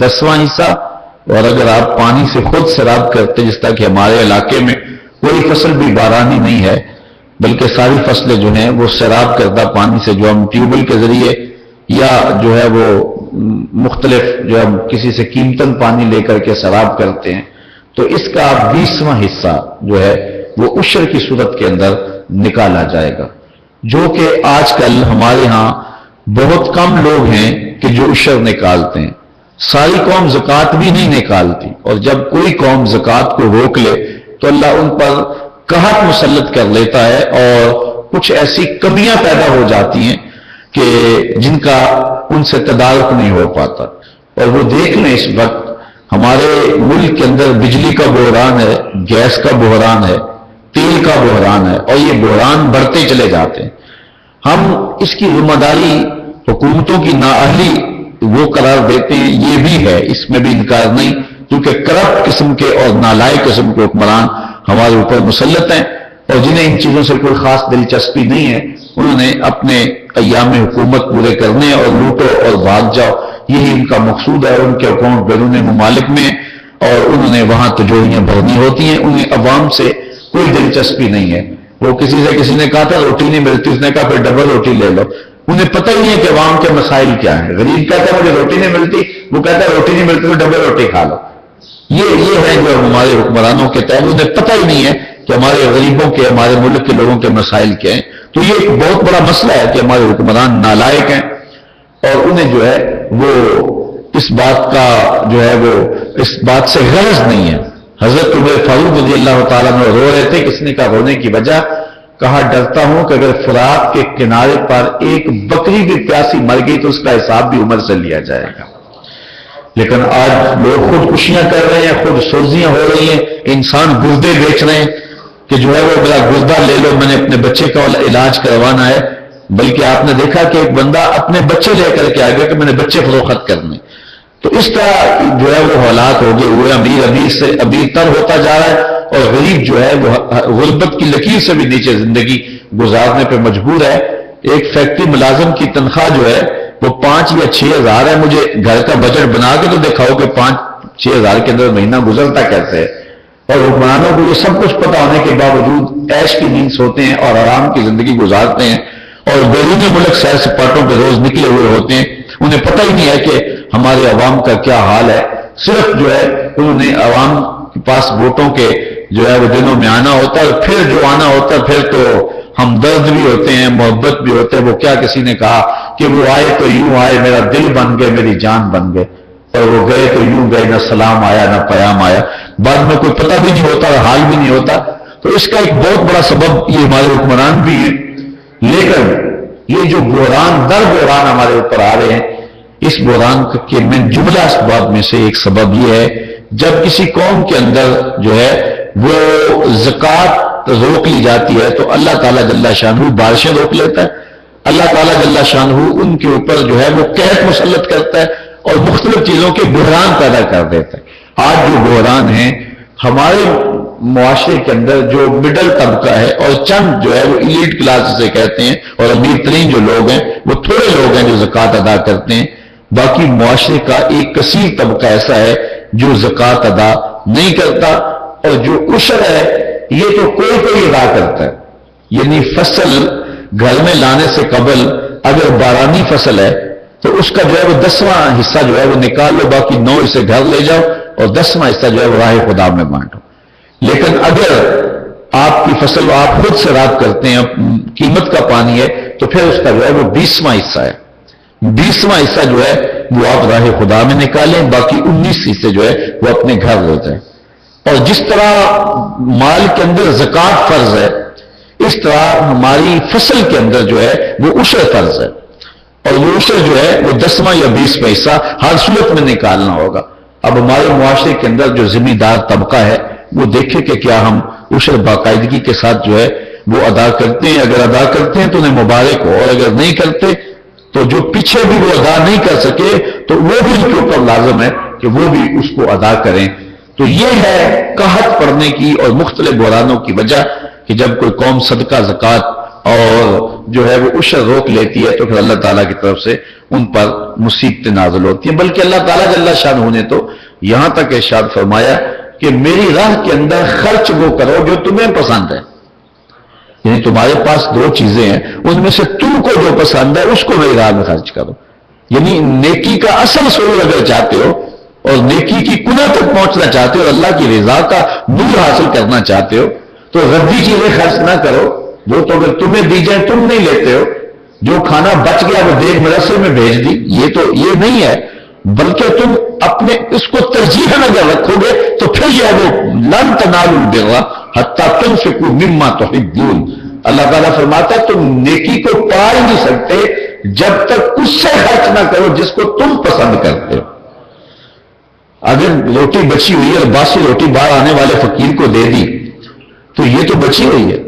10واں حصہ، اور اگر آپ پانی سے خود سیراب کرتے، جس طرح کہ ہمارے علاقے میں کوئی فصل بھی بارانی نہیں ہے، بلکہ ساری فصلیں جو ہیں وہ سیراب کردہ پانی سے، جو ہم ٹیوبل کے ذریعے یا جو ہے وہ مختلف جو ہم کسی سے قیمتاً پانی لے کر کے سیراب کرتے ہیں، تو اس کا 20واں حصہ جو ہے وہ عشر کی صورت کے اندر نکالا جائے گا، جو کہ آج کل ہمارے ہاں بہت کم لوگ ہیں کہ جو عشر نکالتے ہیں۔ ساری قوم زکوٰۃ بھی نہیں نکالتی، اور جب کوئی قوم زکوٰۃ کو روک لے تو اللہ ان پر قحط مسلط کر لیتا ہے، اور کچھ ایسی کمیاں پیدا ہو جاتی ہیں کہ جن کا ان سے تدارک نہیں ہو پاتا۔ اور وہ دیکھ لیں اس وقت ہمارے ملک کے اندر بجلی کا بحران ہے، گیس کا بحران ہے، تیل کا بحران ہے، اور یہ بحران بڑھتے چلے جاتے ہیں۔ ہم اس کی ذمہ داری حکومتوں کی نااہلی وہ قرار دیتے ہیں، یہ بھی ہے، اس میں بھی انکار نہیں، کیونکہ کرپٹ قسم کے اور نالائق قسم کے حکمران ہمارے اوپر مسلط ہیں، اور جنہیں ان چیزوں سے کوئی خاص دلچسپی نہیں ہے، انہوں نے اپنے ایام حکومت پورے کرنے اور لوٹو اور بھاگ جاؤ، یہی ان کا مقصود ہے۔ ان کے اکاؤنٹ بیرون ممالک میں، اور انہوں نے وہاں تجوریاں بھرنی ہوتی ہیں، انہیں عوام سے کوئی دلچسپی نہیں ہے۔ وہ کسی نے کہا تھا روٹی نہیں ملتی، اس نے کہا پھر ڈبل روٹی لے لو۔ انہیں پتہ ہی نہیں ہے کہ عوام کے مسائل کیا ہیں۔ غریب کہتا ہے مجھے روٹی نہیں ملتی، وہ کہتا ہے روٹی نہیں ملتی تو ڈبل روٹی کھا لو۔ یہ ہے جو ہمارے حکمرانوں کے تحت، انہیں پتہ ہی نہیں ہے کہ ہمارے غریبوں کے، ہمارے ملک کے لوگوں کے مسائل کیا ہیں۔ تو یہ ایک بہت بڑا مسئلہ ہے کہ ہمارے حکمران نالائق ہیں، اور انہیں جو ہے وہ اس بات کا جو ہے وہ اس بات سے غرض نہیں ہے۔ حضرت عمر فاروق رضی اللہ تعالیٰ عنہ رو رہے تھے، کس نے کہا رونے کی وجہ؟ کہا ڈرتا ہوں کہ اگر فرات کے کنارے پر ایک بکری بھی پیاسی مر گئی تو اس کا حساب بھی عمر سے لیا جائے گا۔ لیکن آج لوگ خودکشیاں کر رہے ہیں، خود سوزیاں ہو رہی ہیں، انسان گردے بیچ رہے ہیں کہ جو ہے وہ میرا گردہ لے لو، میں نے اپنے بچے کا علاج کروانا ہے۔ بلکہ آپ نے دیکھا کہ ایک بندہ اپنے بچے لے کر کے آ گیا کہ میں نے بچے فروخت کرنے۔ تو اس طرح جو ہے وہ حالات ہو گئے ہوئے، امیر سے امیر تر ہوتا جا رہا ہے، اور غریب جو ہے وہ غربت کی لکیر سے بھی نیچے زندگی گزارنے پہ مجبور ہے۔ ایک فیکٹری ملازم کی تنخواہ جو ہے وہ 5 یا 6 ہزار ہے۔ مجھے گھر کا بجٹ بنا کے تو دکھاؤ کہ 5-6 ہزار کے اندر مہینہ گزرتا کیسے ہے۔ اور حکمرانوں کو یہ سب کچھ پتہ ہونے کے باوجود عیش کی نیند سوتے ہیں اور آرام کی زندگی گزارتے ہیں، اور بیرون ملک سیر سپاٹوں پہ روز نکلے ہوئے ہوتے ہیں۔ انہیں پتہ ہی نہیں ہے کہ ہمارے عوام کا کیا حال ہے۔ صرف جو ہے انہوں نے عوام کے پاس ووٹوں کے جو ہے وہ دنوں میں آنا ہوتا ہے، پھر جو آنا ہوتا ہے پھر تو ہمدرد بھی ہوتے ہیں، محبت بھی ہوتے ہیں۔ وہ کیا کسی نے کہا کہ وہ آئے تو یوں آئے، میرا دل بن گئے، میری جان بن گئے، اور وہ گئے تو یوں گئے، نہ سلام آیا نہ پیام آیا، بعد میں کوئی پتہ بھی نہیں ہوتا، حال بھی نہیں ہوتا۔ تو اس کا ایک بہت بڑا سبب یہ ہمارے حکمران بھی ہیں۔ لیکن یہ جو بحران در بحران ہمارے اوپر آ رہے ہیں، اس بحران کے میں جملہ اسباب میں سے ایک سبب یہ ہے، جب کسی قوم کے اندر جو ہے وہ زکوٰۃ روک لی جاتی ہے تو اللہ تعالیٰ جل شانہ بارشیں روک لیتا ہے، اللہ تعالیٰ جل شانہ ان کے اوپر جو ہے وہ قحط مسلط کرتا ہے، اور مختلف چیزوں کے بحران پیدا کر دیتا ہے۔ آج جو بحران ہیں ہمارے معاشرے کے اندر، جو مڈل طبقہ ہے اور چند جو ہے وہ ایلیٹ کلاس جسے کہتے ہیں، اور امیر ترین جو لوگ ہیں وہ تھوڑے لوگ ہیں جو زکوٰۃ ادا کرتے ہیں، باقی معاشرے کا ایک کثیر طبقہ ایسا ہے جو زکوٰۃ ادا نہیں کرتا، اور جو عشر ہے یہ تو کوئی ادا کرتا ہے۔ یعنی فصل گھر میں لانے سے قبل اگر بارانی فصل ہے تو اس کا جو ہے وہ 10واں حصہ جو ہے وہ نکال لو، باقی 9 اسے گھر لے جاؤ، اور 10واں حصہ جو ہے وہ راہ خدا میں بانٹو۔ لیکن اگر آپ کی فصل آپ خود سے رات کرتے ہیں، قیمت کا پانی ہے، تو پھر اس کا جو ہے وہ 20واں حصہ ہے۔ 20واں حصہ جو ہے وہ آپ راہ خدا میں نکالیں، باقی 19 حصے جو ہے وہ اپنے گھر لے جائیں۔ اور جس طرح مال کے اندر زکوٰۃ فرض ہے، اس طرح ہماری فصل کے اندر جو ہے وہ عشر فرض ہے، اور وہ عشر جو ہے وہ 10واں یا 20واں حصہ ہر صورت میں نکالنا ہوگا۔ اب ہمارے معاشرے کے اندر جو ذمہ دار طبقہ ہے وہ دیکھے کہ کیا ہم عشر باقاعدگی کے ساتھ جو ہے وہ ادا کرتے ہیں۔ اگر ادا کرتے ہیں تو انہیں مبارک ہو، اور اگر نہیں کرتے تو جو پیچھے بھی وہ ادا نہیں کر سکے تو وہ بھی ان کے اوپر لازم ہے کہ وہ بھی اس کو ادا کریں۔ تو یہ ہے قحط پڑنے کی اور مختلف بحرانوں کی وجہ کہ جب کوئی قوم صدقہ زکوٰۃ اور جو ہے وہ عشر روک لیتی ہے تو پھر اللہ تعالیٰ کی طرف سے ان پر مصیبتیں نازل ہوتی ہیں. بلکہ اللہ تعالیٰ جل شانہ نے تو یہاں تک ارشاد فرمایا کہ میری راہ کے اندر خرچ وہ کرو جو تمہیں پسند ہے. یعنی تمہارے پاس دو چیزیں ہیں، ان میں سے تم کو جو پسند ہے اس کو میری راہ میں خرچ کرو. یعنی نیکی کا اصل سرور اگر چاہتے ہو اور نیکی کی کنہ تک پہنچنا چاہتے ہو، اللہ کی رضا کا نور حاصل کرنا چاہتے ہو تو ردی چیزیں خرچ نہ کرو. وہ تو اگر تمہیں دی جائیں تم نہیں لیتے ہو. جو کھانا بچ گیا وہ دیکھ مدرسے میں بھیج دی، یہ نہیں ہے. بلکہ تم اپنے اس کو ترجیح اگر رکھو گے تو پھر یہ وہ لن تنالوا البر حتی تنفقوا مما تحبون. اللہ تعالیٰ فرماتا ہے تم نیکی کو پا ہی نہیں سکتے جب تک اس سے خرچ نہ کرو جس کو تم پسند کرتے ہو. اگر روٹی بچی ہوئی اور باسی روٹی باہر آنے والے فقیر کو دے دی تو یہ تو بچی ہوئی ہے.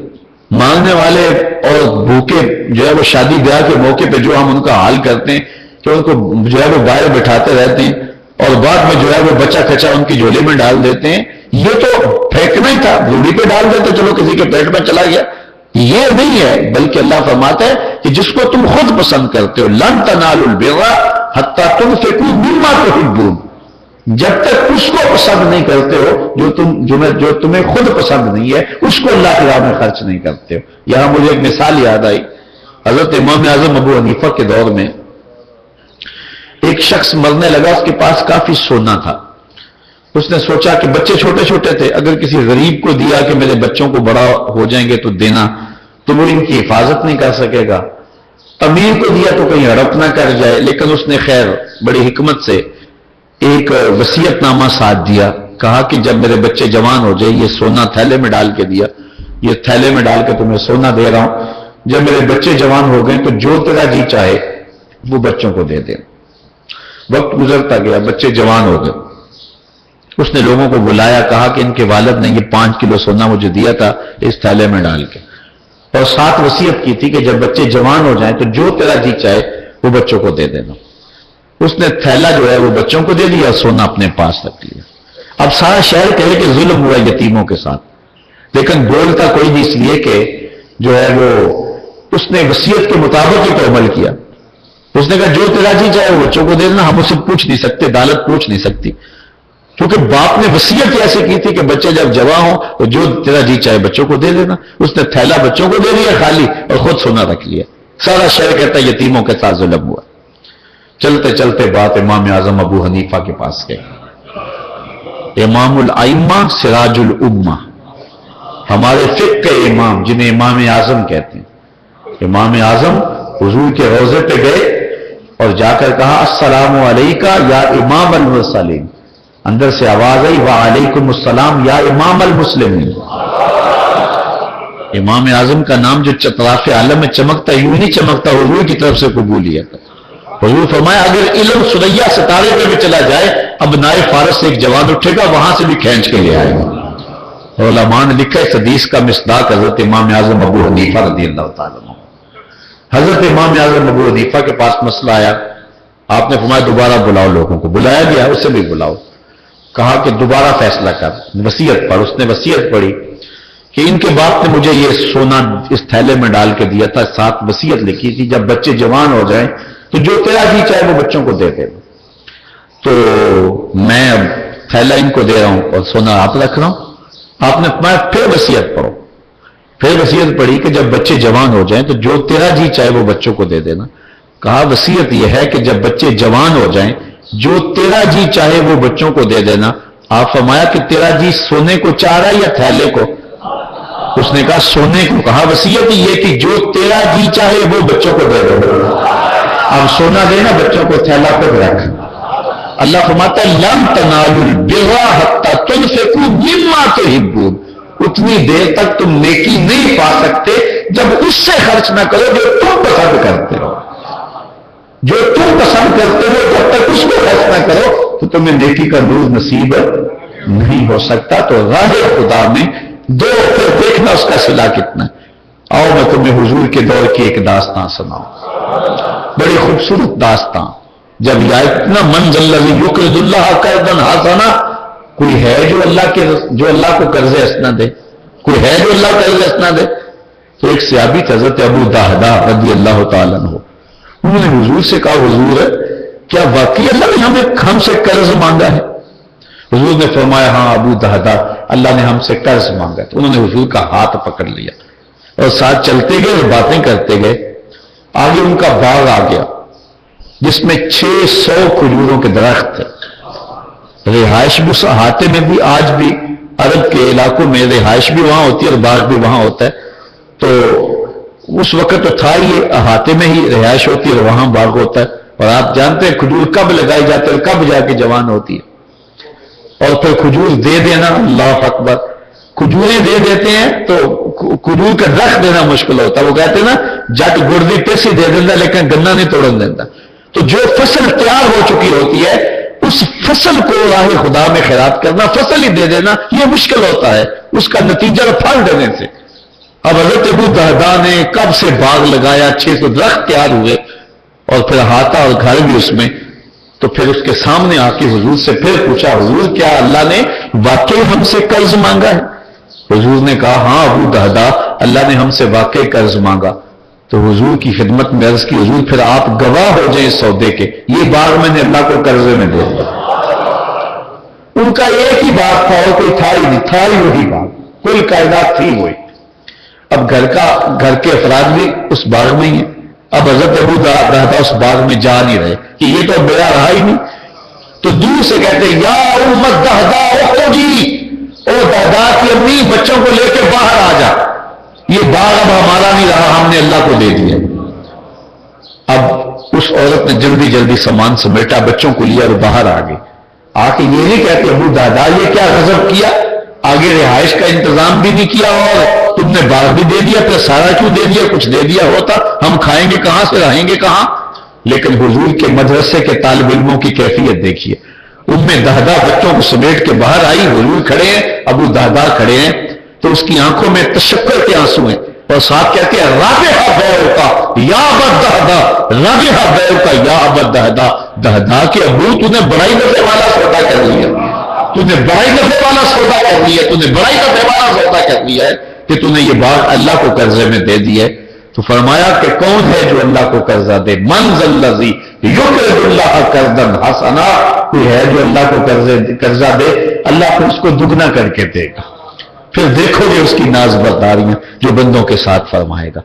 مانگنے والے اور بھوکے جو ہے وہ شادی بیاہ کے موقع پہ جو ہم ان کا حال کرتے ہیں کہ ان کو جو ہے وہ باہر بٹھاتے رہتے ہیں اور بعد میں جو ہے وہ بچہ کچا ان کی جھولے میں ڈال دیتے ہیں. یہ تو پھینکنا ہی تھا، روڑی پہ ڈال دیتے چلو کسی کے پیٹ میں چلا گیا. یہ نہیں ہے، بلکہ اللہ فرماتا ہے کہ جس کو تم خود پسند کرتے ہو لن تنالوا البر حتی تنفقوا مما تحبون. جب تک اس کو پسند نہیں کرتے ہو جو تمہیں خود پسند نہیں ہے اس کو اللہ کی راہ میں خرچ نہیں کرتے ہو. یہاں مجھے ایک مثال یاد آئی. حضرت امام اعظم ابو حنیفہ کے دور میں ایک شخص مرنے لگا، اس کے پاس کافی سونا تھا. اس نے سوچا کہ بچے چھوٹے چھوٹے تھے، اگر کسی غریب کو دیا کہ میرے بچوں کو بڑا ہو جائیں گے تو دینا، تو وہ ان کی حفاظت نہیں کر سکے گا. امیر کو دیا تو کہیں ہڑپ نہ کر جائے. لیکن اس نے خیر بڑی حکمت سے ایک وصیت نامہ ساتھ دیا. کہا کہ جب میرے بچے جوان ہو جائے، یہ سونا تھیلے میں ڈال کے دیا، یہ تھیلے میں ڈال کے تمہیں سونا دے رہا ہوں. جب میرے بچے جوان ہو گئے تو جو تیرا جی چاہے وہ بچوں کو دے دے. وقت گزرتا گیا، بچے جوان ہو گئے. اس نے لوگوں کو بلایا، کہا کہ ان کے والد نے یہ 5 کلو سونا مجھے دیا تھا اس تھیلے میں ڈال کے، اور ساتھ وصیت کی تھی کہ جب بچے جوان ہو جائیں تو جو تیرا جی چاہے وہ بچوں کو دے دینا. اس نے تھیلا جو ہے وہ بچوں کو دے دیا، سونا اپنے پاس رکھ لیا. اب سارا شہر کہے کہ ظلم ہوا یتیموں کے ساتھ، لیکن بولتا کوئی نہیں، اس لیے کہ جو ہے وہ اس نے وصیت کے مطابق ہی تو عمل کیا. اس نے کہا جو تیرا جی چاہے وہ بچوں کو دے دینا، ہم اسے پوچھ نہیں سکتے، عدالت پوچھ نہیں سکتی، کیونکہ باپ نے وصیت ایسے کی تھی کہ بچے جب جوان ہوں تو جو تیرا جی چاہے بچوں کو دے دینا. اس نے تھیلا بچوں کو دے دیا خالی اور خود سونا رکھ لیا. سارا شہر کہتا ہے یتیموں کے ساتھ ظلم ہوا. چلتے چلتے بات امام اعظم ابو حنیفہ کے پاس گئی. امام الائمہ سراج الامہ، ہمارے فقہ کے امام جنہیں امام اعظم کہتے ہیں. امام اعظم حضور کے روضے پہ گئے اور جا کر کہا السلام علیکہ یا امام المرسلین. اندر سے آواز آئی وعلیکم السلام یا امام المسلمین. امام اعظم کا نام جو اطراف عالم میں چمکتا یوں نہیں چمکتا، حضور کی طرف سے قبولیت. حضور فرمایا اگر علم سریا ستارے پہ بھی چلا جائے اب نائے فارس سے ایک جوان اٹھے گا، وہاں سے بھی کھینچ کے لے آئے گا. علماء نے لکھا اس حدیث کا مصداق حضرت امام اعظم ابو حنیفہ رضی اللہ تعالیٰ عنہ. حضرت امام اعظم ابو حنیفہ کے پاس مسئلہ آیا. آپ نے فرمایا دوبارہ بلاؤ لوگوں کو. بلایا گیا، اسے بھی بلاؤ. کہا کہ دوبارہ فیصلہ کر، وصیت پڑھ. اس نے وصیت پڑھی کہ ان کے باپ نے مجھے یہ سونا اس تھیلے میں ڈال کے دیا تھا، ساتھ وصیت لکھی تھی جب بچے جوان ہو جائیں تو جو تیرا جی چاہے وہ بچوں کو دے دے. تو میں اب تھیلا ان کو دے رہا ہوں اور سونا آپ رکھ رہا ہوں. آپ نے پھر وصیت پڑھو. پھر وصیت پڑھی کہ جب بچے جوان ہو جائیں تو جو تیرا جی چاہے وہ بچوں کو دے دینا. کہا وصیت یہ ہے کہ جب بچے جوان ہو جائیں جو تیرا جی چاہے وہ بچوں کو دے دینا. آپ فرمایا کہ تیرا جی سونے کو چاہ رہا ہے یا تھیلے کو؟ اس نے کہا سونے کو. کہا وصیت یہ کہ جو تیرا جی چاہے وہ بچوں کو دے دینا. اب سونا دینا، بچوں کو تھیلا پہ رکھ. اللہ فرماتا ہے لن تنالوا البر حتی تنفقوا مما تحبون. اتنی دیر تک تم نیکی نہیں پا سکتے جب اس سے خرچ نہ کرو جو تم پسند کرتے ہو. جو تم پسند کرتے ہو جب تک اس کو خرچ نہ کرو تو تمہیں نیکی کا نور نصیب نہیں ہو سکتا. تو راہ خدا میں دو پھر دیکھنا اس کا صلہ کتنا ہے. آؤ میں تمہیں حضور کے دور کی ایک داستان سناؤں، بڑی خوبصورت داستان. جب یا اتنا منزل الذی یقرض اللہ قرضا حسنا، کوئی ہے جو اللہ کو قرض حسنا دے؟ کوئی ہے جو اللہ قرض حسنا دے؟ تو ایک صحابی تھے حضرت ابو دہدہ رضی اللہ تعالیٰ عنہ، انہوں نے حضور سے کہا حضور کیا واقعی اللہ نے ہم سے قرض مانگا ہے؟ حضور نے فرمایا ہاں ابو دہدہ اللہ نے ہم سے قرض مانگا. تو انہوں نے حضور کا ہاتھ پکڑ لیا اور ساتھ چلتے گئے اور باتیں کرتے گئے. آگے ان کا باغ آ گیا جس میں 600 کھجوروں کے درخت تھے. رہائش بھی اس احاطے میں بھی، آج بھی عرب کے علاقوں میں رہائش بھی وہاں ہوتی ہے اور باغ بھی وہاں ہوتا ہے. تو اس وقت تو تھا یہ احاطے میں ہی رہائش ہوتی ہے اور وہاں باغ ہوتا ہے. اور آپ جانتے ہیں کھجور کب لگائی جاتی ہے، کب جا کے جوان ہوتی ہے. اور پھر کھجور دے دینا، اللہ اکبر، کھجوریں دے دیتے ہیں تو کھجور کا درخت دینا مشکل ہوتا ہے. وہ کہتے ہیں نا جٹ گردی پیسی دے دینا لیکن گنا نہیں توڑن دیتا. تو جو فصل تیار ہو چکی ہوتی ہے اس فصل کو راہ خدا میں خیرات کرنا، فصل ہی دے دینا، یہ مشکل ہوتا ہے اس کا نتیجہ پھل دینے سے. اب حضرت ابو دہدہ نے کب سے باغ لگایا، 600 درخت تیار ہوئے اور پھر احاطہ اور گھر بھی اس میں. تو پھر اس کے سامنے آ کے حضور سے پھر پوچھا حضور کیا اللہ نے واقعی ہم سے قرض مانگا ہے؟ حضور نے کہا ہاں ابو دہدہ اللہ نے ہم سے واقعی قرض مانگا. تو حضور کی خدمت میں عرض کی حضور پھر آپ گواہ ہو جائیں اس سودے کے، یہ باغ میں نے اللہ کو قرضے میں دے دیا. ان کا ایک ہی باغ تھا اور کوئی تھا ہی نہیں، تھا ہی وہی باغ، کوئی کائنات تھی وہی. اب گھر کے افراد بھی اس باغ میں ہی ہیں. اب حضرت ابو دہدہ اس باغ میں جا نہیں رہے کہ یہ تو میرا رہا ہی نہیں. تو دور سے کہتے یا امت دہدہ اخرجی، او دہدہ کی امی بچوں کو لے کے باہر آ جا، یہ باغ اب ہمارا نہیں رہا، ہم نے اللہ کو دے دیا. اب اس عورت نے جلدی جلدی سامان سمیٹا، بچوں کو لیا اور باہر آ گئی. آ کے یہ نہیں کہتے ابو دہدہ یہ کیا غضب کیا، آگے رہائش کا انتظام بھی نہیں کیا اور تم نے باغ بھی دے دیا، پھر سارا کیوں دے دیا، کچھ دے دیا ہوتا ہم کھائیں گے کہاں سے، رہیں گے کہاں. لیکن حضور کے مدرسے کے طالب علموں کی کیفیت دیکھیے. دہدہ بچوں کو سمیٹ کے باہر آئی، حضور کھڑے ہیں، ابو دہدہ کھڑے ہیں. تو اس کی آنکھوں میں تشکر کے آنسو ہیں اور ساتھ کہتے ہیں رابحہ بیعک یا ابا دہدہ، رابحہ بیعک یا ابا دہدہ. دہدہ کے ابو تو نے بڑا ہی نفع والا سودا کر لیا، تو نے بڑا ہی نفع والا سودا کر لیا، تو نے بڑا ہی نفع والا سودا کر لیا ہے کہ تو نے یہ باغ اللہ کو قرضے میں دے دیا ہے. تو فرمایا کہ کون ہے جو اللہ کو قرضہ دے، من ذا الذی یقرض اللہ قرضا حسنا، کوئی ہے جو اللہ کو قرضہ دے اللہ کو اس کو دگنا کر کے دے گا. پھر دیکھو گے اس کی ناز برداریاں جو بندوں کے ساتھ فرمائے گا.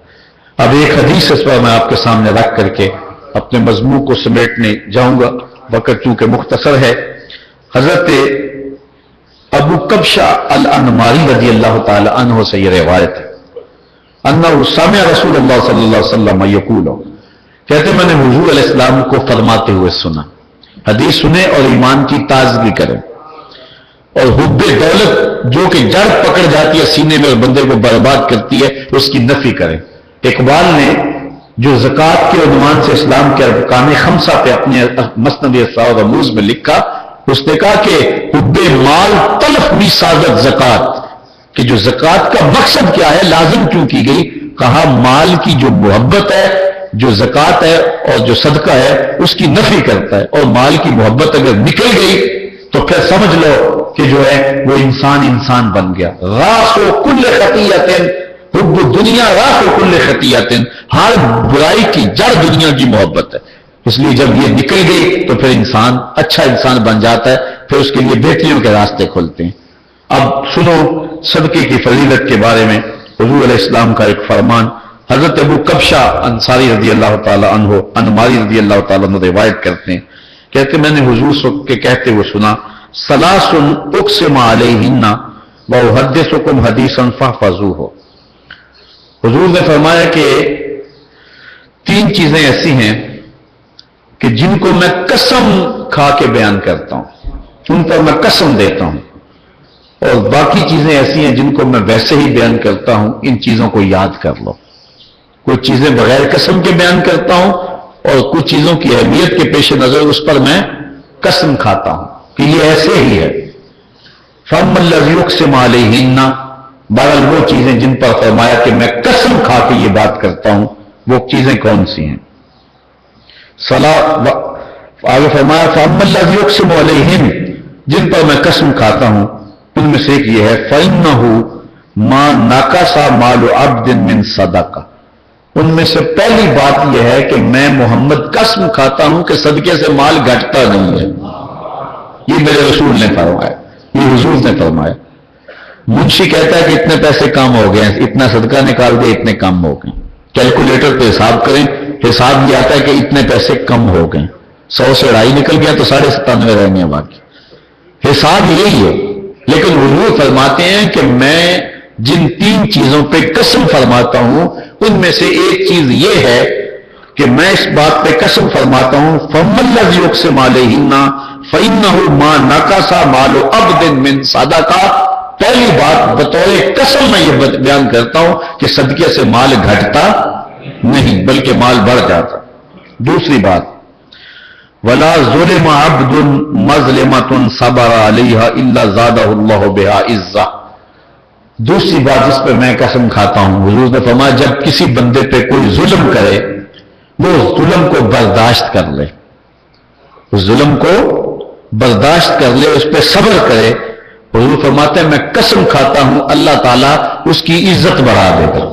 اب ایک حدیث اس پر میں آپ کے سامنے رکھ کر کے اپنے مضمون کو سمیٹنے جاؤں گا، وقت چونکہ مختصر ہے. حضرت ابو کبشہ الانماری رضی اللہ تعالی عنہ سے یہ روایت ہے، انہ سمع رسول اللہ صلی اللہ علیہ وسلم یقول، کہتے میں نے حضور علیہ السلام کو فرماتے ہوئے سنا. حدیث سنیں اور ایمان کی تازگی کریں. اور حب دولت جو کہ جڑ پکڑ جاتی ہے سینے میں اور بندے کو برباد کرتی ہے اس کی نفی کریں. اقبال نے جو زکوٰۃ کے عنوان سے اسلام کے ارکان خمسہ پہ اپنے مسند اسراء و رموز میں لکھا، اس نے کہا کہ حب مال تلف بھی سازت زکوٰۃ، کہ جو زکوٰۃ کا مقصد کیا ہے، لازم کیوں کی گئی، کہا مال کی جو محبت ہے، جو زکوٰۃ ہے اور جو صدقہ ہے اس کی نفی کرتا ہے. اور مال کی محبت اگر نکل گئی تو پھر سمجھ لو کہ جو ہے وہ انسان بن گیا. راس و کل خطیئت حب دنیا، راس و کل خطیئت، ہر برائی کی جڑ دنیا کی محبت ہے. اس لیے جب یہ نکل گئی تو پھر انسان اچھا انسان بن جاتا ہے، پھر اس کے لیے بہتریوں کے راستے کھلتے ہیں. اب سنو صدقے کی فضیلت کے بارے میں حضور علیہ السلام کا ایک فرمان. حضرت ابو کبشہ انصاری رضی اللہ تعالی عنہ انماری رضی اللہ تعالی عنہ روایت کرتے ہیں، کہتے میں نے حضور کے کہتے ہوئے سنا، ثلاث اقسم علیہن واحدثکم حدیثا فاحفظوہ. حضور نے فرمایا کہ 3 چیزیں ایسی ہیں کہ جن کو میں قسم کھا کے بیان کرتا ہوں، ان پر میں قسم دیتا ہوں، اور باقی چیزیں ایسی ہیں جن کو میں ویسے ہی بیان کرتا ہوں، ان چیزوں کو یاد کر لو. کچھ چیزیں بغیر قسم کے بیان کرتا ہوں اور کچھ چیزوں کی اہمیت کے پیش نظر اس پر میں قسم کھاتا ہوں کہ یہ ایسے ہی ہے. فَأَمَّا الَّذِي يُقْسِمُ عَلَيْهِنَّ، بہرحال وہ چیزیں جن پر فرمایا کہ میں قسم کھا کے یہ بات کرتا ہوں، وہ چیزیں کون سی ہیں؟ آگے فرمایا فَأَمَّا الَّذِي يُقْسِمُ عَلَيْهِنَّ، جن پر میں قسم کھاتا ہوں ان میں سے ایک یہ ہے فَإِنَّهُ ما ناقصا مال عبد من صدقہ، ان میں سے پہلی بات یہ ہے کہ میں محمد قسم کھاتا ہوں کہ صدقے سے مال گھٹتا نہیں ہے. یہ میرے رسول نے فرمایا، یہ حضور نے فرمایا. منشی کہتا ہے کہ اتنے پیسے کم ہو گئے، اتنا صدقہ نکال دے، اتنے کم ہو گئے. کیلکولیٹر پہ حساب کریں، حساب یہ آتا ہے کہ اتنے پیسے کم ہو گئے. 100 سے 2.5 نکل گیا تو 97.5 رہیں گے باقی. حساب یہی ہے. لیکن حضور فرماتے ہیں کہ میں جن 3 چیزوں پہ قسم فرماتا ہوں ان میں سے ایک چیز یہ ہے کہ میں اس بات پہ قسم فرماتا ہوں فَمَّ الَّذِي يُقْسِمُ عَلَيْهِنَّ فَإِنَّهُ مَا نَقَصَ مَالُ عَبْدٍ مِّن صَدَقَةٍ. پہلی بات بطور قسم میں یہ بیان کرتا ہوں کہ صدقے سے مال گھٹتا نہیں بلکہ مال بڑھ جاتا. دوسری بات وَلَا ظُلِمَ عَبْدٌ مَظْلِمَةٌ صَبَرَ عَلَيْهَا إِلَّا زَادَهُ اللَّهُ بِهَا عِزًّا. دوسری بات جس پہ میں قسم کھاتا ہوں، حضور نے فرمایا جب کسی بندے پہ کوئی ظلم کرے وہ ظلم کو برداشت کر لے، اس ظلم کو برداشت کر لے، اس پہ صبر کرے. حضور فرماتے ہیں میں قسم کھاتا ہوں اللہ تعالیٰ اس کی عزت بڑھا دے گا.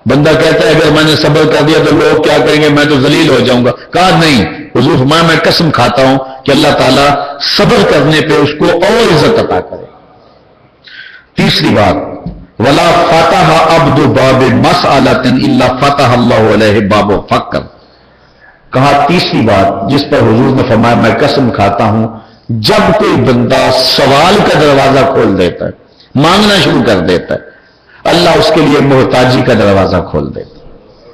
بندہ کہتا ہے اگر میں نے صبر کر دیا تو لوگ کیا کہیں گے، میں تو ذلیل ہو جاؤں گا. کہا نہیں، حضور فرمایا میں قسم کھاتا ہوں کہ اللہ تعالیٰ صبر کرنے پہ اس کو اور عزت عطا کرے. تیسری بات وَلَا فَتَحَ عَبْدُ بَابِ مَسْأَلَةٍ إِلَّا فَتَحَ اللَّهُ عَلَيْهِ بَابُ فَقْرٍ. کہا تیسری بات جس پر حضور نے فرمایا میں قسم کھاتا ہوں جب کوئی بندہ سوال کا دروازہ کھول دیتا ہے، مانگنا شروع کر دیتا ہے، اللہ اس کے لیے محتاجی کا دروازہ کھول دیتا ہے.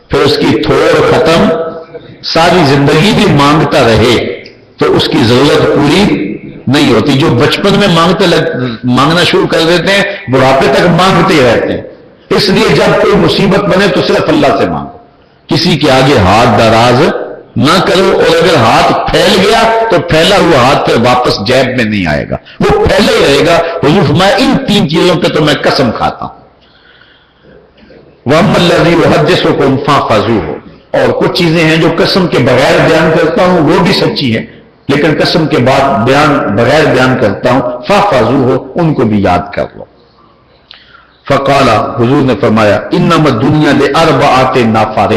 پھر اس کی تھوڑ ختم، ساری زندگی بھی مانگتا رہے تو اس کی ضرورت پوری نہیں ہوتی. جو بچپن میں مانگنا شروع کر دیتے ہیں بڑھاپے تک مانگتے رہتے ہیں. اس لیے جب کوئی مصیبت بنے تو صرف اللہ سے مانگو، کسی کے آگے ہاتھ دراز نہ کرو. اور اگر ہاتھ پھیل گیا تو پھیلا ہوا ہاتھ پھر واپس جیب میں نہیں آئے گا، وہ پھیلے ہی رہے گا. حضور فرمایا ان 3 چیزوں پہ تو میں قسم کھاتا ہوں. وَأَمَّا الَّذِي يُحَدِّثُكُمْ فَاحْفَظُوهُ. اور کچھ چیزیں ہیں جو قسم کے بغیر بیان کرتا ہوں وہ بھی سچی ہیں، لیکن قسم کے بعد بغیر بیان کرتا ہوں. فَاحْفَظُوهُ، ان کو بھی یاد کر لو. فقال، حضور نے فرمایا انما الدنیا لأربعۃ نفر.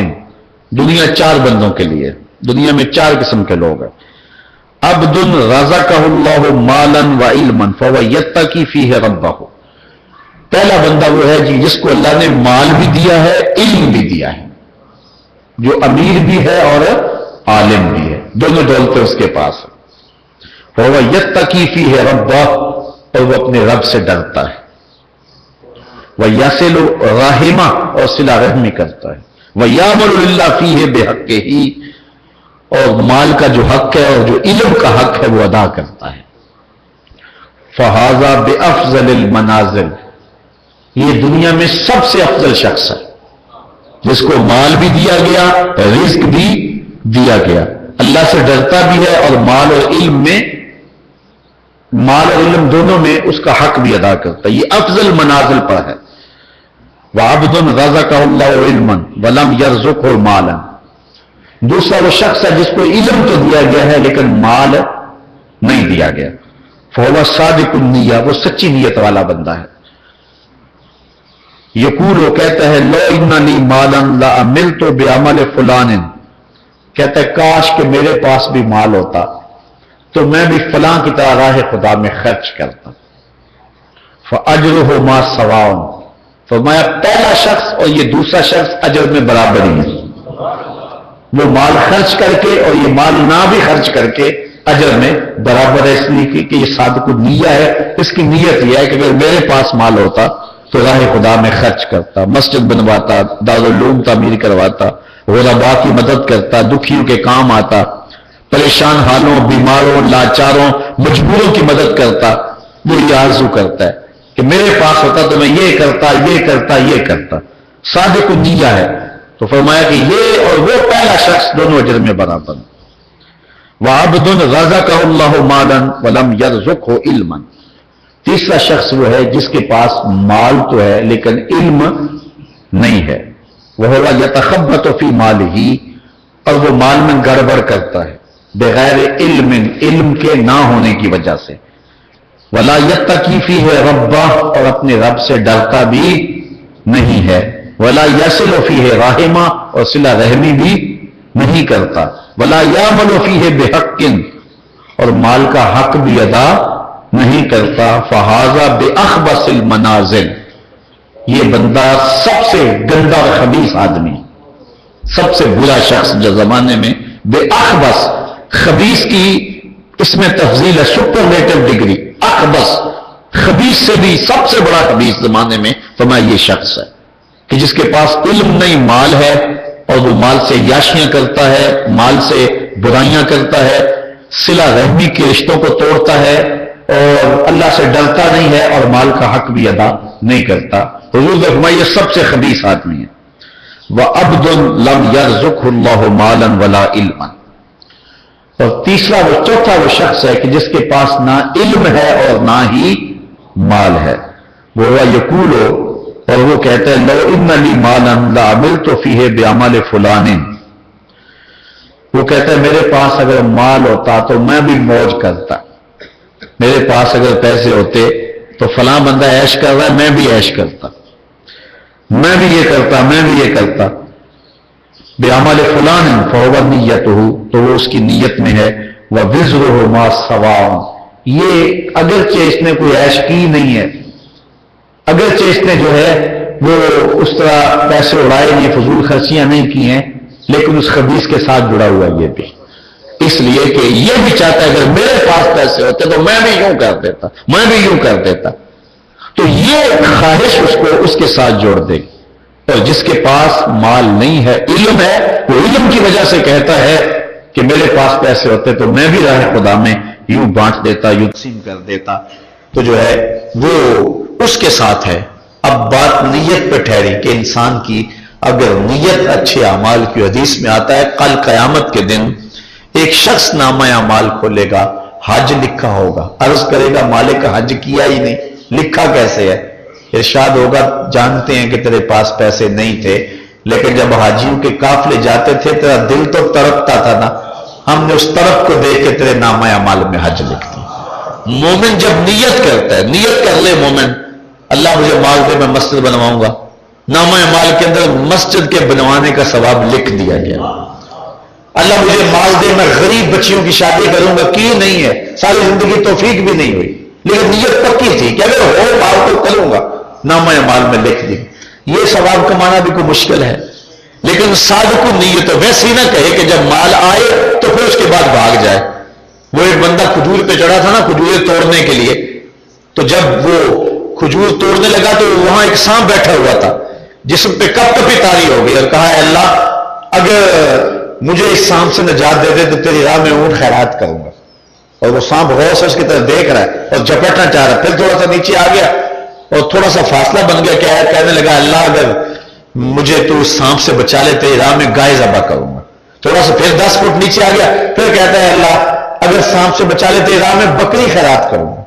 دنیا 4 بندوں کے لیے. دنیا میں 4 قسم کے لوگ ہیں. عبد رزقہ اللہ مالا وعلما فهو یتقی فیہ ربہ. پہلا بندہ وہ ہے جس کو اللہ نے مال بھی دیا ہے، علم بھی دیا ہے، جو امیر بھی ہے اور عالم بھی ہے، دونوں دولتیں اس کے پاس ہیں. فهو یتقی فیہ ربہ، اور وہ اپنے رب سے ڈرتا ہے. وَيَصِلُ رَحِمَ، اور صلہ رحمی کرتا ہے. وَيَعْمَلُ لِلَّهِ فِيهِ بِحَقِّهِ، اور مال کا جو حق ہے اور جو علم کا حق ہے وہ ادا کرتا ہے. فَهَذَا بِأَفْضَلِ الْمَنَازِلِ. یہ دنیا میں سب سے افضل شخص ہے جس کو مال بھی دیا گیا، رزق بھی دیا گیا، اللہ سے ڈرتا بھی ہے، اور مال اور علم دونوں میں اس کا حق بھی ادا کرتا ہے. یہ افضل منازل پر ہے. وَعَبْدٌ رَزَقَهُ اللَّهُ عِلْمًا وَلَمْ يَرْزُقْهُ مَالًا. دوسرا وہ شخص ہے جس کو علم تو دیا گیا ہے لیکن مال نہیں دیا گیا. فَهُوَ صَادِقُ النِّيَّةِ، وہ سچی نیت والا بندہ ہے. یقول، وہ کہتا ہے لَوْ إِنَّ لِي مَالًا لَعَمِلْتُ بِعَمَلِ فُلَانٍ. کہتا ہے کاش کہ میرے پاس بھی مال ہوتا تو میں بھی فلاں کی طرح راہ خدا میں خرچ کرتا. فَأَجْرُهُ مَا سَوَاءٌ. فرمایا پہلا شخص اور یہ دوسرا شخص اجر میں برابر ہی ہے. وہ مال خرچ کر کے اور یہ مال نہ بھی خرچ کر کے اجر میں برابر ہے. اس لیے کہ یہ صادق النیہ ہے. اس کی نیت یہ ہے کہ اگر میرے پاس مال ہوتا تو راہ خدا میں خرچ کرتا، مسجد بنواتا، دارالعلوم تعمیر کرواتا، غرباء کی مدد کرتا، دکھیوں کے کام آتا، پریشان حالوں، بیماروں، لاچاروں، مجبوروں کی مدد کرتا. وہ یہ آرزو کرتا ہے کہ میرے پاس ہوتا تو میں یہ کرتا، یہ کرتا، یہ کرتا. صادق النیہ ہے. تو فرمایا کہ یہ اور وہ پہلا شخص دونوں اجر میں برابر. وَعَبْدٌ رَزَقَهُ اللَّهُ مَالًا وَلَمْ يَرْزُقْهُ عِلْمًا. تیسرا شخص وہ ہے جس کے پاس مال تو ہے لیکن علم نہیں ہے. وَهُوَ يَتَخَبَّطُ فِي مَالِهِ، اور وہ مال میں گڑبڑ کرتا ہے بغیر علم کے نہ ہونے کی وجہ سے. ولا یتقی فیہ ربہ، اور اپنے رب سے ڈرتا بھی نہیں ہے، ولا یصل فیہ رحمہ، اور صلہ رحمی بھی نہیں کرتا، ولا یعمل فیہ بحق، اور مال کا حق بھی ادا نہیں کرتا، فہذا باخبث المنازل، یہ بندہ سب سے گندا اور خبیث آدمی، سب سے برا شخص جو زمانے میں، باخبث، خبیث کی اس میں تفضیل ہے، سپرلیٹو ڈگری، اخبث، خبیث سے بھی سب سے بڑا خبیث زمانے میں فرمایا یہ شخص ہے کہ جس کے پاس علم نہیں، مال ہے، اور وہ مال سے یاشیاں کرتا ہے، مال سے برائیاں کرتا ہے، صلہ رحمی کے رشتوں کو توڑتا ہے، اور اللہ سے ڈرتا نہیں ہے، اور مال کا حق بھی ادا نہیں کرتا۔ حضور نے فرمایا یہ سب سے خبیث آدمی ہے۔ وَعَبْدٌ لَمْ يَرْزُقْهُ اللَّهُ مَالًا وَلَا عِلْمًا، اور تیسرا چوتھا وہ شخص ہے کہ جس کے پاس نہ علم ہے اور نہ ہی مال ہے، وہ یقول، اور وہ کہتا ہے لو ان لی مالا لعملت فیہ بعمل فلان، وہ کہتا ہے میرے پاس اگر مال ہوتا تو میں بھی موج کرتا، میرے پاس اگر پیسے ہوتے تو فلاں بندہ عیش کر رہا ہے میں بھی عیش کرتا، میں بھی یہ کرتا، میں بھی یہ کرتا، بعمل فلان فهو نیتہ، تو وہ اس کی نیت میں ہے، وَوِزْرُهُ مَا سَوَاءٌ، یہ اگرچہ اس نے کوئی عیش کی نہیں ہے، اگرچہ اس نے جو ہے وہ اس طرح پیسے اڑائے نہیں، فضول خرچیاں نہیں کی ہیں، لیکن اس خبیث کے ساتھ جڑا ہوا یہ بھی، اس لیے کہ یہ بھی چاہتا ہے اگر میرے پاس پیسے ہوتے تو میں بھی یوں کر دیتا، میں بھی یوں کر دیتا، تو یہ خواہش اس کو اس کے ساتھ جوڑ دے گی۔ اور جس کے پاس مال نہیں ہے، علم ہے، وہ علم کی وجہ سے کہتا ہے کہ میرے پاس پیسے ہوتے تو میں بھی راہ خدا میں یوں بانٹ دیتا، یوں تقسیم کر دیتا، تو جو ہے وہ اس کے ساتھ ہے۔ اب بات نیت پہ ٹھہری کہ انسان کی اگر نیت اچھے اعمال کی، حدیث میں آتا ہے کل قیامت کے دن ایک شخص نامہ اعمال کھولے گا، حج لکھا ہوگا، عرض کرے گا مالک حج کیا ہی نہیں، لکھا کیسے ہے؟ ارشاد ہوگا جانتے ہیں کہ تیرے پاس پیسے نہیں تھے، لیکن جب حاجیوں کے قافلے جاتے تھے تیرا دل تو تڑپتا تھا نا، ہم نے اس طرف کو دیکھ کے تیرے نامہ اعمال میں حج لکھ دی۔ مومن جب نیت کرتا ہے، نیت کر لے مومن اللہ مجھے مال دے میں مسجد بنواؤں گا، نامہ اعمال کے اندر مسجد کے بنوانے کا ثواب لکھ دیا گیا۔ اللہ مجھے مال دے میں غریب بچیوں کی شادی کروں گا، کی نہیں ہے، ساری زندگی توفیق بھی نہیں ہوئی، لیکن نیت پکی تھی کہ اگر ہو مال تو کروں گا، نامہ اعمال میں لکھ دی۔ یہ ثواب کمانا بھی کوئی مشکل ہے، لیکن صادق نیت ویسے ہی نہ کہے کہ جب مال آئے تو پھر اس کے بعد بھاگ جائے۔ وہ ایک بندہ کھجور پہ چڑھا تھا نا کھجوریں توڑنے کے لیے، تو جب وہ کھجور توڑنے لگا تو وہاں ایک سانپ بیٹھا ہوا تھا جسم پہ کپ کپی طاری ہو گئی، اور کہا ہے اللہ اگر مجھے اس سانپ سے نجات دے دے تو تیری راہ میں اونٹ خیرات کروں گا۔ اور وہ سانپ غور سے اس کی طرف دیکھ رہا ہے اور جھپٹنا چاہ رہا ہے، پھر تھوڑا سا نیچے آ گیا اور تھوڑا سا فاصلہ بن گیا، کیا ہے کہنے لگا اللہ اگر مجھے تو اس سانپ سے بچا لے تیری راہ میں گائے ذبح کروں گا۔ تھوڑا سا پھر 10 فٹ نیچے آ گیا، پھر کہتا ہے اللہ اگر سانپ سے بچا لے تیری راہ میں بکری خیرات کروں گا۔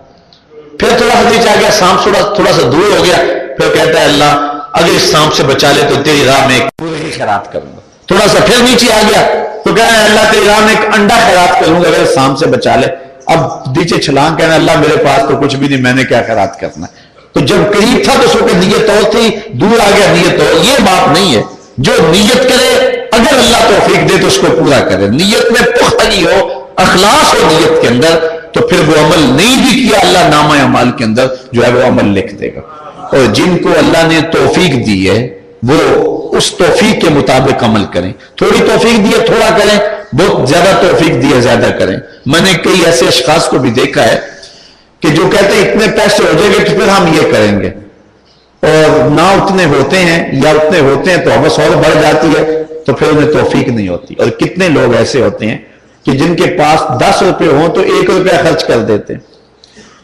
پھر تھوڑا سا نیچے آ گیا، سانپ تھوڑا سا دور ہو گیا، پھر کہتا ہے اللہ اگر اس سانپ سے بچا لے تو تیری راہ میں ایک مرغی خیرات کروں گا۔ تھوڑا سا پھر نیچے آ گیا تو کہتا ہے اللہ تیری راہ میں ایک انڈا خیرات کروں گا اگر سانپ سے بچا لے۔ اب نیچے چھلانگ کہنا اللہ میرے پاس تو کچھ بھی نہیں، میں نے کیا خیرات کرنا ہے۔ تو جب قریب تھا تو اس وقت نیت اور تھی، دور آ گیا نیت اور۔ یہ بات نہیں ہے، جو نیت کرے اگر اللہ توفیق دے تو اس کو پورا کرے، نیت میں پختگی ہو، اخلاص ہو نیت کے اندر، تو پھر وہ عمل نہیں بھی کیا اللہ نامہ اعمال کے اندر جو ہے وہ عمل لکھ دے گا۔ اور جن کو اللہ نے توفیق دی ہے وہ اس توفیق کے مطابق عمل کریں، تھوڑی توفیق دی ہے تھوڑا کریں، بہت زیادہ توفیق دی ہے زیادہ کریں۔ میں نے کئی ایسے اشخاص کو بھی دیکھا ہے کہ جو کہتے ہیں اتنے پیسے ہو جائیں گے تو پھر ہم یہ کریں گے، اور نہ اتنے ہوتے ہیں یا اتنے ہوتے ہیں تو حوث اور بڑھ جاتی ہے تو پھر انہیں توفیق نہیں ہوتی۔ اور کتنے لوگ ایسے ہوتے ہیں کہ جن کے پاس 10 روپے ہوں تو 1 روپیہ خرچ کر دیتے ہیں،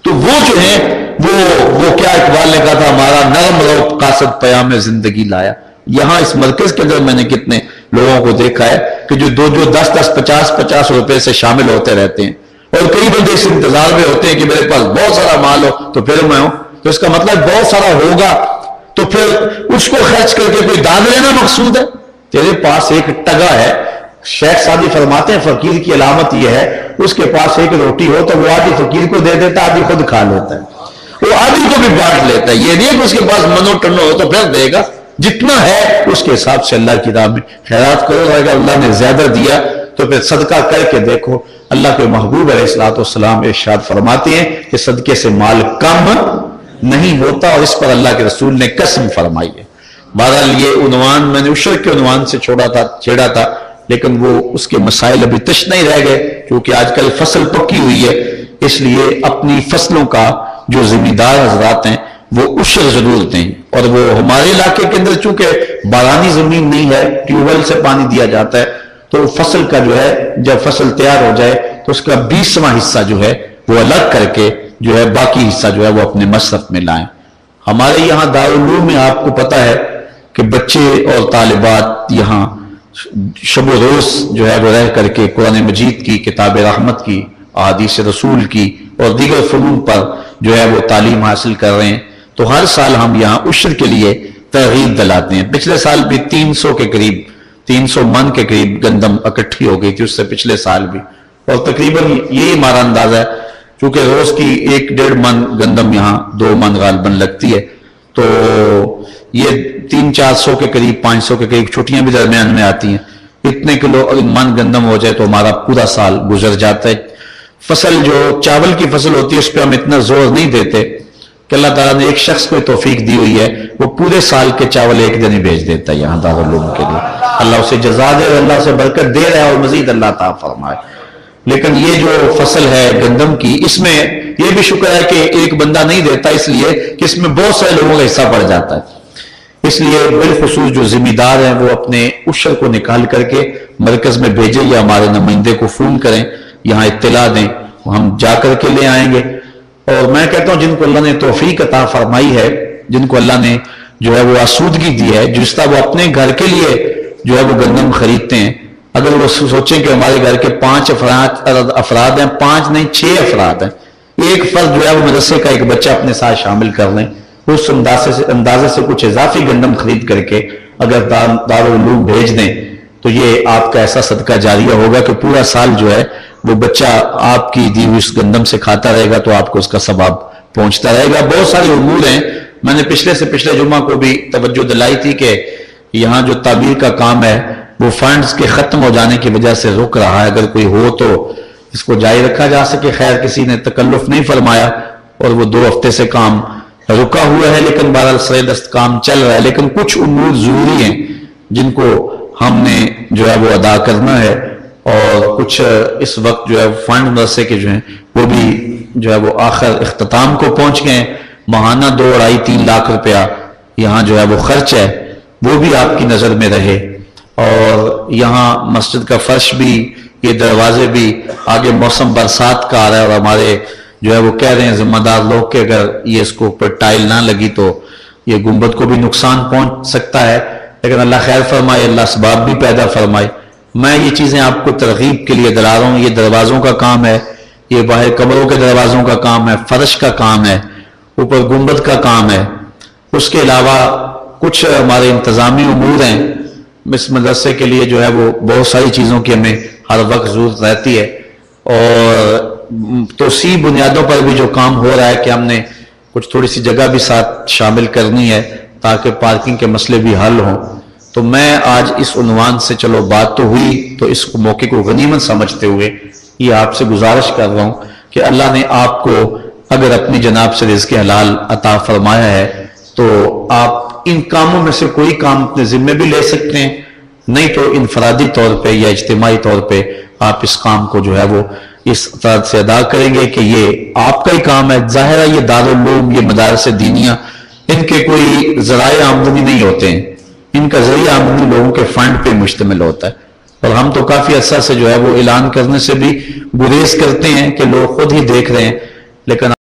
تو وہ جو ہیں وہ کیا اقبال نے کہا تھا ہمارا نرم رو قاصد پیام زندگی لایا۔ یہاں اس مرکز کے اندر میں نے کتنے لوگوں کو دیکھا ہے کہ جو 10 50 روپے سے شامل ہوتے رہتے ہیں، اور کئی بندے اس انتظار میں ہوتے ہیں کہ میرے پاس بہت سارا مال ہو تو پھر میں ہوں، تو اس کا مطلب بہت سارا ہوگا تو پھر اس کو خرچ کر کے کوئی داد لینا مقصود ہے؟ تیرے پاس ایک ٹگا ہے شیخ سعدی فرماتے ہیں فقیر کی علامت یہ ہے اس کے پاس ایک روٹی ہو تو وہ آدھی فقیر کو دے دیتا ہے، آدھی خود کھا لیتا ہے، وہ آدھی کو بھی بانٹ لیتا ہے. یہ نہیں کہ اس کے پاس منو ٹنو ہو تو پھر دے گا، جتنا ہے اس کے حساب سے اللہ کی راہ میں خیرات کرو. اگر اللہ نے زیادہ دیا تو پھر صدقہ کر کے دیکھو. اللہ کے محبوب علیہ الصلوۃ والسلام ارشاد فرماتے ہیں کہ صدقے سے مال کم نہیں ہوتا، اور اس پر اللہ کے رسول نے قسم فرمائی ہے. بہرحال یہ عنوان میں نے عشر کے عنوان سے چھیڑا تھا، لیکن وہ اس کے مسائل ابھی تش نہیں رہ گئے، کیونکہ آج کل فصل پکی ہوئی ہے. اس لیے اپنی فصلوں کا جو ذمہ دار حضرات ہیں وہ عشر ضرور دیں. اور وہ ہمارے علاقے کے اندر چونکہ بارانی زمین نہیں ہے، ٹیوب ویل سے پانی دیا جاتا ہے، تو فصل کا جو ہے جب فصل تیار ہو جائے تو اس کا 20واں حصہ جو ہے وہ الگ کر کے جو ہے باقی حصہ جو ہے وہ اپنے مصرف میں لائیں. ہمارے یہاں دارالعلوم میں آپ کو پتہ ہے کہ بچے اور طالبات یہاں شب و روز جو ہے وہ رہ کر کے قرآن مجید کی، کتاب رحمت کی، احادیث رسول کی اور دیگر فنون پر جو ہے وہ تعلیم حاصل کر رہے ہیں. تو ہر سال ہم یہاں عشر کے لیے ترغیب دلاتے ہیں. پچھلے سال بھی 300 من کے قریب گندم اکٹھی ہو گئی تھی، اس سے پچھلے سال بھی. اور تقریباً یہی ہمارا اندازہ ہے، چونکہ روز کی 1-1.5 من گندم یہاں 2 من غالباً لگتی ہے، تو یہ 300-400 کے قریب 500 کے قریب چھٹیاں بھی درمیان میں آتی ہیں. اتنے کلو من گندم ہو جائے تو ہمارا پورا سال گزر جاتا ہے. فصل جو چاول کی فصل ہوتی ہے اس پہ ہم اتنا زور نہیں دیتے کہ اللہ تعالیٰ نے ایک شخص کو توفیق دی ہوئی ہے وہ پورے سال کے چاول ایک دن ہی بھیج دیتا ہے یہاں دارالعلوم کے لیے. اللہ اسے جزا دے، اللہ سے برکت دے رہا ہے اور مزید اللہ تعالیٰ فرمائے. لیکن یہ جو فصل ہے گندم کی، اس میں یہ بھی شکر ہے کہ ایک بندہ نہیں دیتا، اس لیے کہ اس میں بہت سارے لوگوں کا حصہ پڑ جاتا ہے. اس لیے بالخصوص جو ذمہ دار ہیں وہ اپنے عشر کو نکال کر کے مرکز میں بھیجیں یا ہمارے نمائندے کو فون کریں، یہاں اطلاع دیں، ہم جا کر کے لے آئیں گے. اور میں کہتا ہوں جن کو اللہ نے توفیق عطا فرمائی ہے، جن کو اللہ نے جو ہے وہ آسودگی دی ہے، جس طرح وہ اپنے گھر کے لیے جو ہے وہ گندم خریدتے ہیں، اگر وہ سوچیں کہ ہمارے گھر کے 5 افراد ہیں، 5 نہیں 6 افراد ہیں، ایک فرد جو ہے وہ مدرسے کا ایک بچہ اپنے ساتھ شامل کر لیں، اس اندازے سے کچھ اضافی گندم خرید کر کے اگر دارالعلوم بھیج دیں تو یہ آپ کا ایسا صدقہ جاریہ ہوگا کہ پورا سال جو ہے وہ بچہ آپ کی دی ہوئی اس گندم سے کھاتا رہے گا، تو آپ کو اس کا ثواب پہنچتا رہے گا. بہت سارے امور ہیں. میں نے پچھلے جمعہ کو بھی توجہ دلائی تھی کہ یہاں جو تعبیر کا کام ہے وہ فنڈز کے ختم ہو جانے کی وجہ سے رک رہا ہے. اگر کوئی ہو تو اس کو جاری رکھا جا سکے. خیر کسی نے تکلف نہیں فرمایا اور وہ 2 ہفتے سے کام رکا ہوا ہے، لیکن بہرحال سرے دست کام چل رہا ہے. لیکن کچھ امور ضروری ہیں جن کو ہم نے جو ہے وہ ادا کرنا ہے، اور کچھ اس وقت جو ہے فنڈ مدرسے کے جو ہیں وہ بھی جو ہے وہ آخر اختتام کو پہنچ گئے ہیں. ماہانہ 2-2.5-3 لاکھ روپیہ یہاں جو ہے وہ خرچ ہے، وہ بھی آپ کی نظر میں رہے. اور یہاں مسجد کا فرش بھی، یہ دروازے بھی، آگے موسم برسات کا آ رہا ہے اور ہمارے جو ہے وہ کہہ رہے ہیں ذمہ دار لوگ کہ اگر یہ اس کو اوپر ٹائل نہ لگی تو یہ گنبد کو بھی نقصان پہنچ سکتا ہے. لیکن اللہ خیر فرمائے، اللہ اسباب بھی پیدا فرمائے. میں یہ چیزیں آپ کو ترغیب کے لیے دلا رہا ہوں. یہ دروازوں کا کام ہے، یہ باہر کمروں کے دروازوں کا کام ہے، فرش کا کام ہے، اوپر گنبد کا کام ہے. اس کے علاوہ کچھ ہمارے انتظامی امور ہیں. اس مدرسے کے لیے جو ہے وہ بہت ساری چیزوں کی ہمیں ہر وقت ضرورت رہتی ہے، اور توسیع بنیادوں پر بھی جو کام ہو رہا ہے کہ ہم نے کچھ تھوڑی سی جگہ بھی ساتھ شامل کرنی ہے تاکہ پارکنگ کے مسئلے بھی حل ہوں. تو میں آج اس عنوان سے چلو بات تو ہوئی، تو اس موقع کو غنیمت سمجھتے ہوئے یہ آپ سے گزارش کر رہا ہوں کہ اللہ نے آپ کو اگر اپنی جناب سے رزق حلال عطا فرمایا ہے تو آپ ان کاموں میں سے کوئی کام اپنے ذمے بھی لے سکتے ہیں، نہیں تو انفرادی طور پہ یا اجتماعی طور پہ آپ اس کام کو جو ہے وہ اس طرح سے ادا کریں گے کہ یہ آپ کا ہی کام ہے. ظاہر ہے یہ دارالعلوم، یہ مدارس دینیہ، ان کے کوئی ذرائع آمدنی نہیں ہوتے ہیں، ان کا ذریعہ آمدنی لوگوں کے فنڈ پہ مشتمل ہوتا ہے. اور ہم تو کافی عرصہ سے جو ہے وہ اعلان کرنے سے بھی گریز کرتے ہیں کہ لوگ خود ہی دیکھ رہے ہیں، لیکن